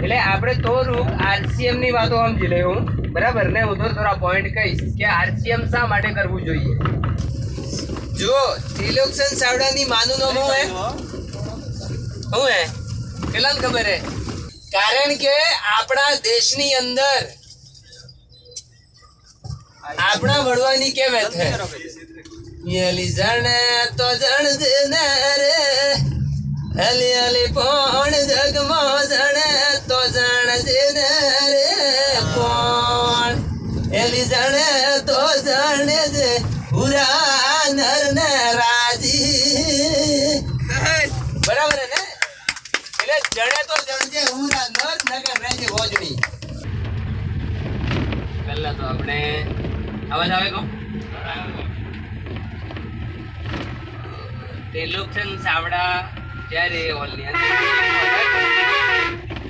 એટલે આપણે થોડુંક આરસીએમ ની વાતો સમજી લઈ હું બરાબર ને. હું થોડા પોઈન્ટ કહીશ કે આરસીએમ શા માટે કરવું જોઈએ. જો ત્રિલોકચંદ ચાવડાની માનું નામ શું હે કેટલાને ખબર હે? કારણ કે આપણા દેશની અંદર આપણા વડવાની કહેવત છે યલી જણે તો જણ રે હલી હલી પોણ જગમાં જણે તો જણ રે કોણ એલી જણે તો જણે જે પૂરા નર ને રાજી બરાબર હે ને. એટલે જણે તો જણજે પૂરા નર નગર રાજી ભોજની. પહેલા તો આપણે અવાજ આવે કો ત્રિલોકચંદ ચાવડા જ્યારે હોલની અંદર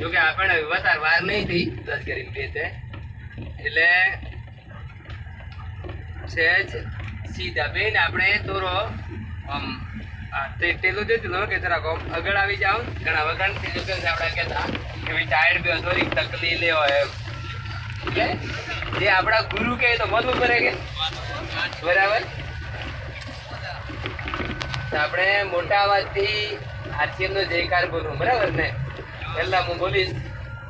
જો કે આપણે વધારે વાર નહીં થઈ 10 કરીને બે છે એટલે સહેજ સીધા બેન આપણે દોરો આમ તેલું દેતું કે જરાક આગળ આવી જાવ. ઘણા વખત ત્રિલોકચંદ ચાવડા કહેતા કે ભાઈ ટાયર્ડ બે થોડીક તકલીફ લેવો એમ. જે આપણા ગુરુ કહે તો મત ઉપર કે બરાબર. આપણે મોટા અવાજથી આરસીએમ નો જયકાર બોલું બરાબર ને. પહેલા હું બોલીશ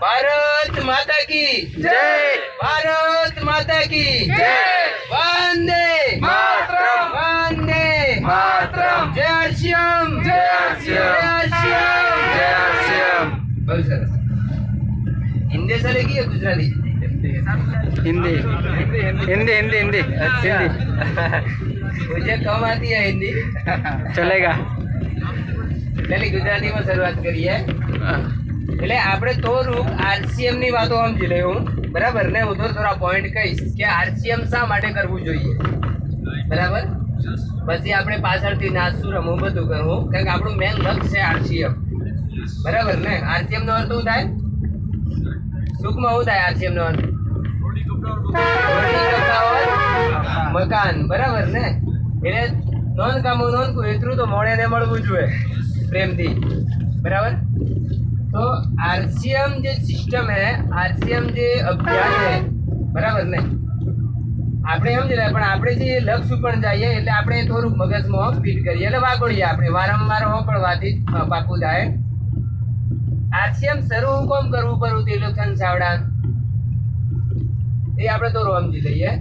ભારત માતા કી જય, ભારત માતા કી જય, વંદે માતરમ, વંદે માતરમ, જય આરસીએમ, જય આરસીએમ, જય આરસીએમ, જય આરસીએમ. બહુ સરસ. હિન્દી ચલેગી या गुजराती? हिंदी हिंदी हिंदी हिंदी अच्छा मुझे कम आती है हिंदी चलेगा. पहले गुजराती में शुरुआत करिए. એટલે આપણે થોડુંક આરસીએમ ની વાતો સમજી લઈ હું બરાબર ને. હું થોડા પોઈન્ટ કહીશ કે આરસીએમ શા માટે કરવું જોઈએ બરાબર. પછી આપણે પાછળથી નાચશું રમવું બધું કરવું કારણ કે આપણું મેન લક્ષ્ય છે આરસીએમ બરાબર ને. આરસીએમ નો અર્થ શું થાય ટૂંકમાં શું થાય આરસીએમ નો અર્થ? મકાન બરાબર ને. એટલે નોંધ કામો નોંધ એટલું તો મોડે ને મળવું જોઈએ પ્રેમથી બરાબર. તો આરસીએમ જે સિસ્ટમ હે, આરસીએમ જે અભ્યાસ હે બરાબર ને. આપણે સમજી લે પણ આપણે જે લક્ષ્ય ઉપર જઈએ એટલે આપણે થોડુંક મગજમાં ફીટ કરીએ એટલે વાગોળીએ આપણે વારંવાર હો પણ વાતી પાકું થાય. આરસીએમ શરૂ કોમ કરવું પડું ત્રિલોકચંદ ચાવડા એ આપણે તો સમજી લઈએ.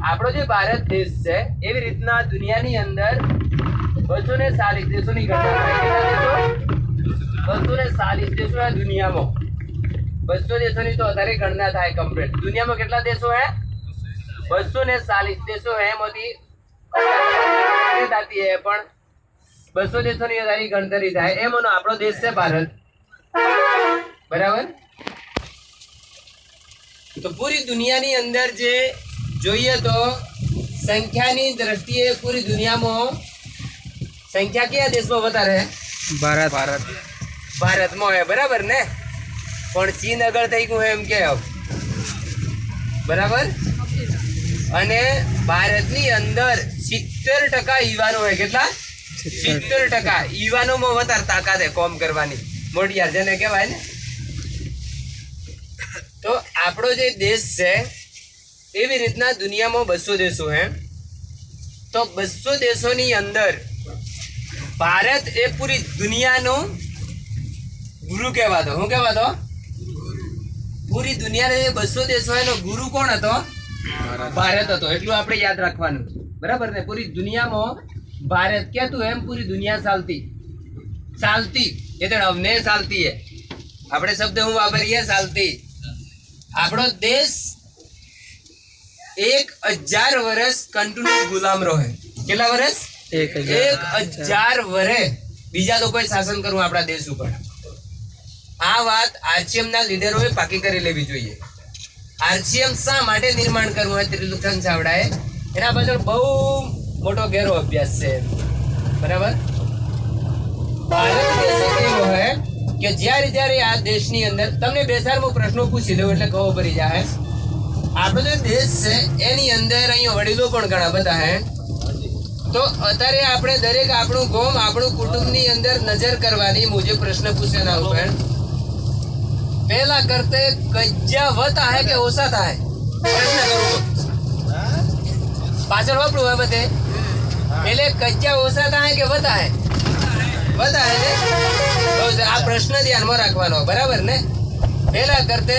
આપણો જે ભારત દેશ છે એવી રીતના દુનિયાની અંદર 240 દેશોની ગણના થાય. કેટલા દેશો? 240 દેશો આ દુનિયામાં. 200 દેશોની તો વધારે ગણના થાય કમ્પ્લીટ. દુનિયામાં કેટલા દેશો હે? 240 દેશો હે. એમાંથી થતી હે પણ 200 દેશોની વધારે ગણતરી થાય. એમાંનો આપણો દેશ છે ભારત બરાબર. તો પૂરી દુનિયાની અંદર જે જોઈએ તો સંખ્યાની દ્રષ્ટિએ પૂરી દુનિયામાં સંખ્યા કયા દેશમાં વધારે? भारत भारत ભારતમાં હે બરાબર ને. પણ ચીન આગળ થઈ ગયું એમ કે બરાબર. અને ભારતની અંદર 70% યુવાનો હોય. કેટલા? 70% યુવાનોમાં વધારે તાકાત હે કોમ કરવાની. મોટિયાર જેને કહેવાય ને. તો આપણો જે દેશ છે એવી રીતના દુનિયામાં 200 દેશો હે. તો 200 દેશોની અંદર ભારત એ પૂરી દુનિયાનો ગુરુ કહેવાતો. શું કહેવાતો? પૂરી દુનિયાના જે 200 દેશો એનો ગુરુ કોણ હતો? ભારત હતો. એટલું આપણે યાદ રાખવાનું બરાબર ને. પૂરી દુનિયામાં ભારત કહેતું એમ પૂરી દુનિયા ચાલતી એ તો અમને ચાલતી હે. આપણે શબ્દ હું વાપરીએ ચાલતી. આપણો દેશ 1000 વર્ષ કન્ટિન્યુ ગુલામ રહે. કેટલા વર્ષ? 1000 વર્ષ બીજા લોકોએ શાસન કરવું આપણા દેશ ઉપર. આ વાત આરસીએમ ના લીડરોએ પાકી કરી લેવી જોઈએ. આરસીએમ શા માટે નિર્માણ કરવું હોય ત્રિલોકચંદ ચાવડાએ એના પાછળ બહુ મોટો ગહેરો અભ્યાસ છે બરાબર. ભારત દેશ એવો હોય કે જ્યારે આ દેશની અંદર તમને 2-4 પ્રશ્નો પૂછી દઉં એટલે ખબર પડી જાય. આપણો જે દેશ છે એની અંદર અહીંયા વડીલો પણ ઘણા બધા હે. તો અત્યારે આપણે દરેક આપણું ગામ આપણું કુટુંબની અંદર નજર કરવાની. મુજે પ્રશ્ન પૂછે ના ઉપર पहला करते कज्जा वता है કે ઓછા થાય પ્રશ્ન કરું તો પાછળ વાપરું હોય બધે એટલે કજ્જા ઓછા થાય કે વતા હે વતા હે ને તો આ પ્રશ્ન ધ્યાનમાં રાખવાનો બરાબર ને પહેલા કરતે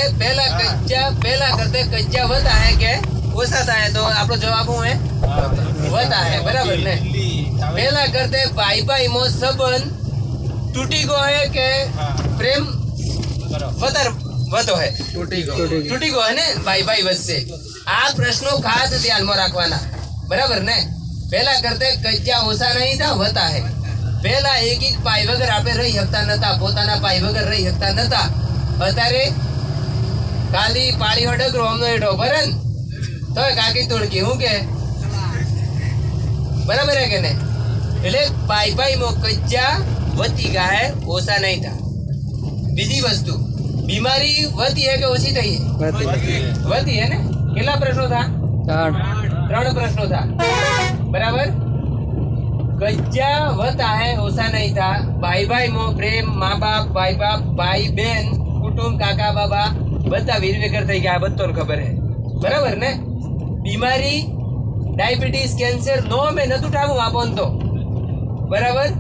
કજ્જા વતા હે કે ઓછા થાય તો આપણો જવાબ શું હે વતા હે બરાબર ને પહેલા કરતે ભાઈ ભાઈ મો સંબંધ તૂટી ગયો હે કે પ્રેમ વધારે વધો હે તૂટી ગયો હે ને ભાઈ ભાઈ વચ્ચે આ પ્રશ્નો ખાસ ધ્યાનમાં રાખવાના બરાબર ને પહેલા કરતે કજ્જા ઓછા નહીં થા વતા હે પહેલા એક પાઈ વગર આપણે રહી શકતા નતા પોતાના પાઈ વગર રહી શકતા નતા અત્યારે ખાલી પાળી હડગરો અમનો એઠો બરાબર તો કાકી તોડકી હું કે બરાબર હે કે ને એટલે પાઈ પાઈ મો કજ્જા વતી ગયા હે ઓછા નહીં થા બીજી વસ્તુ બીમારી વધી હે કે ઓછી થઈ વધી હે ને કેટલા પ્રશ્નો થા 3 પ્રશ્નો થા બરાબર કજ્જા વતા હે ઓછા નહીં થા ભાઈ ભાઈ મો પ્રેમ મા બાપ ભાઈ બેન કુટુંબ કાકા બાબા બધા વીર વગર થઈ ગયા બધોને ખબર હે બરાબર ને બીમારી ડાયાબિટીસ કેન્સર નો મેં નતું ઠાવું આપોન તો બરાબર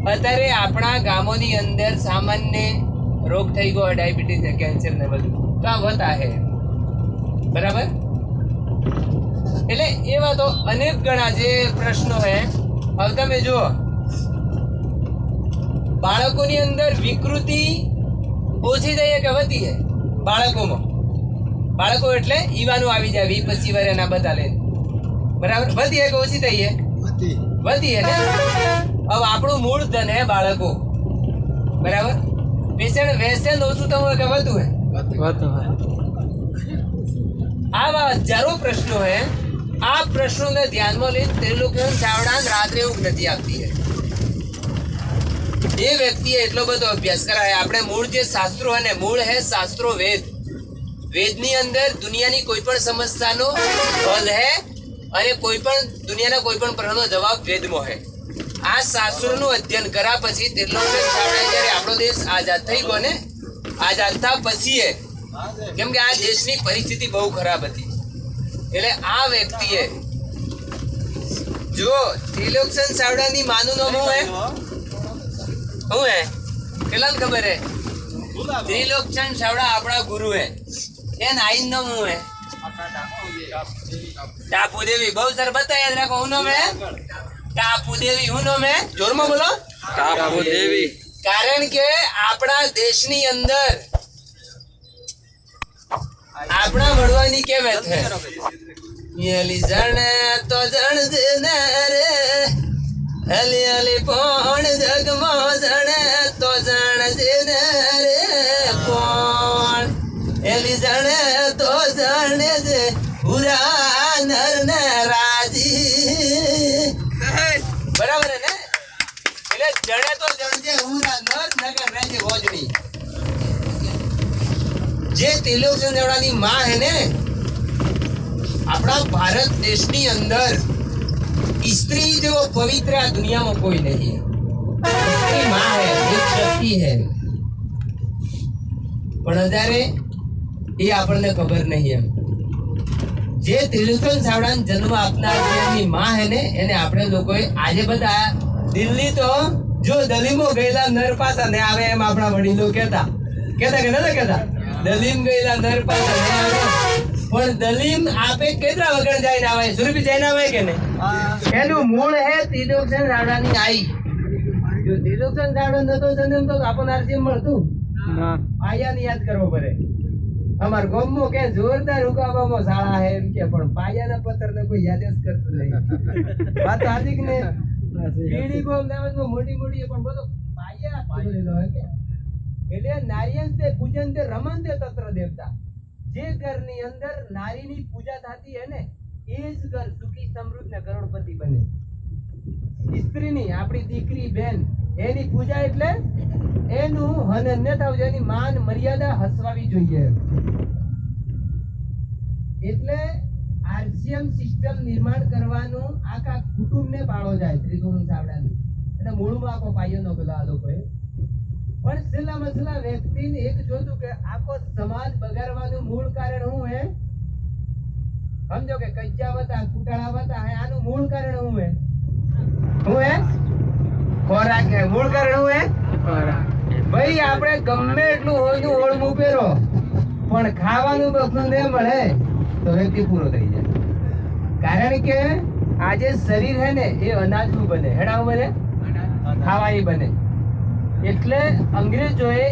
અત્યારે આપણા ગામોની અંદર સામાન્ય રોગ થઈ ગયો ડાયાબિટીસ ને કેન્સર ને બધું તો આ વતા હે બરાબર એટલે એવા તો અનેક ગણા જે પ્રશ્નો હે હવે તમે જુઓ બાળકોની અંદર વિકૃતિ ઓછી થઈ કે વધી હે બાળકોમાં બાળકો એટલે ઈવાનું આવી જાય 20-25 વર્ષના બધા લઈને બરાબર વધી હે કે ઓછી થઈ હે વધી હે ને હવે આપણું મૂળ ધન હે બાળકો બરાબર વ્યસન ઓછું થવું કે વધુ હે આવા હજારો પ્રશ્નો હે આ પ્રશ્નોને ધ્યાનમાં લઈને ત્રિલોક્ય ચાવડા રાત્રે ઊંઘ નથી આવતી હે એ વ્યક્તિએ એટલો બધો અભ્યાસ કરાય આપણે મૂળ જે શાસ્ત્રો હે ને મૂળ હે શાસ્ત્રો વેદની અંદર દુનિયાની કોઈ પણ સમસ્યાનો હલ હે અને કોઈ પણ દુનિયાના કોઈ પણ પ્રશ્નનો જવાબ વેદમાં હે આ શાસ્ત્રોનું અધ્યયન કર્યા પછી ત્રિલોક્ય ચાવડા જ્યારે આપણો દેશ આઝાદ થઈ ગયો ને આઝાદ થયા પછી કેમ કે આ દેશની પરિસ્થિતિ બહુ ખરાબ હતી એટલે આ વ્યક્તિએ જો ત્રિલોક્ય ચાવડાની માનું નામ હું હે કેટલાને ખબર હે ત્રિલોક્ય ચાવડા આપણા ગુરુ હે એ નાઈન નામ હું હે ટાપુ દેવી બહુ સર બતા યાદ રાખો હું નામ હે ટાપુ દેવી હું નામ હે જોરમાં બોલો ટાપુ દેવી કારણ કે આપણા દેશની અંદર આપણા વડવાની કહેવત છે યલી જણે તો જણ રે હલી હલી પોણ જગમાં જણે તો જણ રે પોણ એલી જણે તો જણે જે હુરા નર ને રાજી બરાબર હે ને એટલે જણે તો જણજે હુરા નર નગર રાજી ભોજડી જે ત્રિલોક્ય ચાવડાની માં હે ને આપણા ભારત દેશની અંદર स्त्री જેવો પવિત્ર આ દુનિયામાં કોઈ નહીં સ્ત્રી માં હે એક શક્તિ હે પણ અત્યારે એ આપણને ખબર નહીં એમ જે ત્રિલોક્ય ચાવડાને જન્મ આપનાર જેની માં હે ને એને આપણે લોકોએ આજે બધા દિલ્હી તો જો દલીમો ગયેલા નર પાસા ને આવે એમ આપણા વડીલો કહેતા કે નતા કહેતા દલીમ ગયેલા નર પાસા ને આવે પણ દલીમ આપે કેટલા વગર જઈને આવે સુરભી જઈને આવે કે નહીં એનું મૂળ હે ત્રિલોક્ય ચાવડાની આઈ જો ત્રિલોક્ય ચાવડો નતો જન્મ તો આપણને આરસીએમ મળતું પાયાને યાદ કરવો પડે અમાર ગામમાં કે જોરદાર ઉગાવામાં શાળા હે એમ કે પણ પાયાના પથ્થરને કોઈ યાદ જ કરતું નહીં વાત હાર્દિક ને પીડી ગોમ દાવતમાં મોટી મોટી પણ બધો પાયા પાડેલો હે કે એટલે નારિયેળ તે પૂજન તે રમન તે તત્ર દેવતા જે ઘરની અંદર નારીની પૂજા થતી હે ને એ જ ઘર સુખી સમૃદ્ધ ને કરોડપતિ બને સ્ત્રીની આપણી દીકરી બેન એની પૂજા એટલે એનું હનન ન થવું જોઈએ એની માન મર્યાદા હસવાવી જોઈએ એટલે આરસીએમ સિસ્ટમ નિર્માણ કરવાનું આખા કુટુંબને પાળો જાય ત્રિલોક્ય ચાવડાની અને મૂળમાં આખો પાયો નો પેલો આ લોકોએ પણ છેલ્લામાં છેલ્લા વ્યક્તિને એક જોતું કે આખો સમાજ બગાડવાનું મૂળ કારણ શું હે? સમજો કે કજ્જા વતા કુટાળા વતા આનું મૂળ કારણ શું હે? શું હે? ખોરાક હે. મૂળ કારણ શું હે? ભાઈ આપણે ગમે એટલું હોયનું ઓળમું પહેરો પણ ખાવાનું બખનું ન મળે તો વ્યક્તિ પૂરો થઈ જાય. કારણ કે આ જે શરીર હે ને એ અનાજનું બને. હેડાનું બને? ખાવાની બને. એટલે અંગ્રેજોએ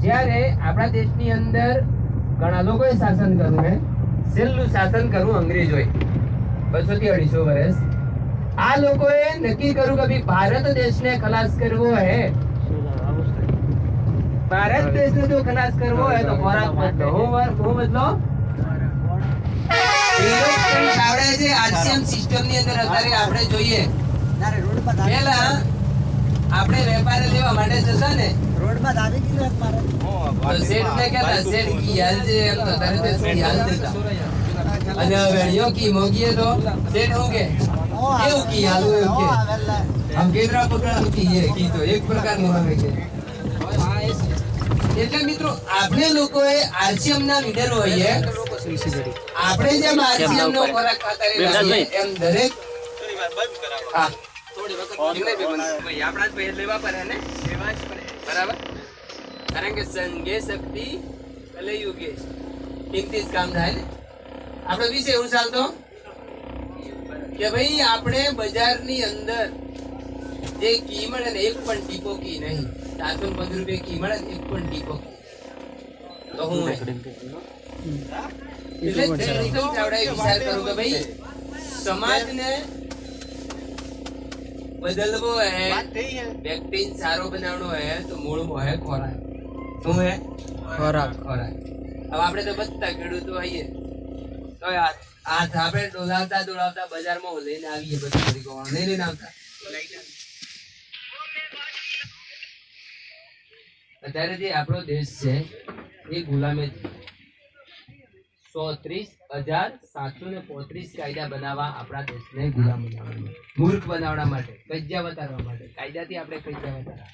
જ્યારે આપણા દેશની અંદર ઘણા લોકોએ શાસન કર્યું હે, છેલ્લું શાસન કર્યું અંગ્રેજોએ 200 થી 250 વર્ષ. આ લોકોએ નક્કી કર્યું કે ભાઈ ભારત દેશને ખલાસ કરવો હે, ભારત દેશને જો ખલાસ કરવો હોય તો ખોરાક બદલો. હું બદલો? આવડે છે આરસીએમ સિસ્ટમ ની અંદર અત્યારે આપણે જોઈએ પહેલા આપણે વેપારી લેવા માટે જતા ને રોડમાં ધારી ગયું એક મારે તો શેઠ ને કહેતા શેઠ કી હાલ છે એમ તો તરત જ કી હાલ દેતા. અને વેણિયો કી મોગીએ તો શેઠ હું કે કેવું કી હાલ એવું કે આમ કેન્દ્રા પકડા કી એ કી તો એક પ્રકારનું આવે છે. એટલે મિત્રો આપણે લોકોએ આરસીએમ ના લીડર હોઈએ, આપણે જેમ આરસીએમ નો ખોરાક ખાતા રહીએ એમ દરેક હા થોડી વખત ભાઈ આપણા જ પહેર લેવા પડે ને લેવા જ પડે. બરાબર? કારણ કે સંગે શક્તિ કલયુગે કિંમતી જ કામ થાય ને. આપણો વિષય એવું ચાલતો કે ભાઈ આપણે બજારની અંદર જે કી મળે ને એક પણ ટીપો કી નહીં, 715 રૂપિયા કી મળે એક પણ ટીપો તો હું એટલે ચાવડાએ વિચાર કરું કે ભાઈ સમાજને બદલવો હે, વ્યક્તિને સારો બનાવવાનો હે તો મૂળમાં હે ખોરાક. શું હે? ખોરાક. ખોરાક. હવે આપણે તો બધા ખેડૂતો આવીએ તો હાથ આપણે ડોલાવતા દોડાવતા બજારમાં લઈને આવીએ બધું નહીં લઈને આવતા. અત્યારે જે આપણો દેશ છે એ ગુલામે 130,735 કાયદા બનાવવા આપણા દેશને ગુલામ બનાવવા, મૂર્ખ બનાવવા માટે, કજ્જા વતારવા માટે. કાયદાથી આપણે કજ્જા વતારવા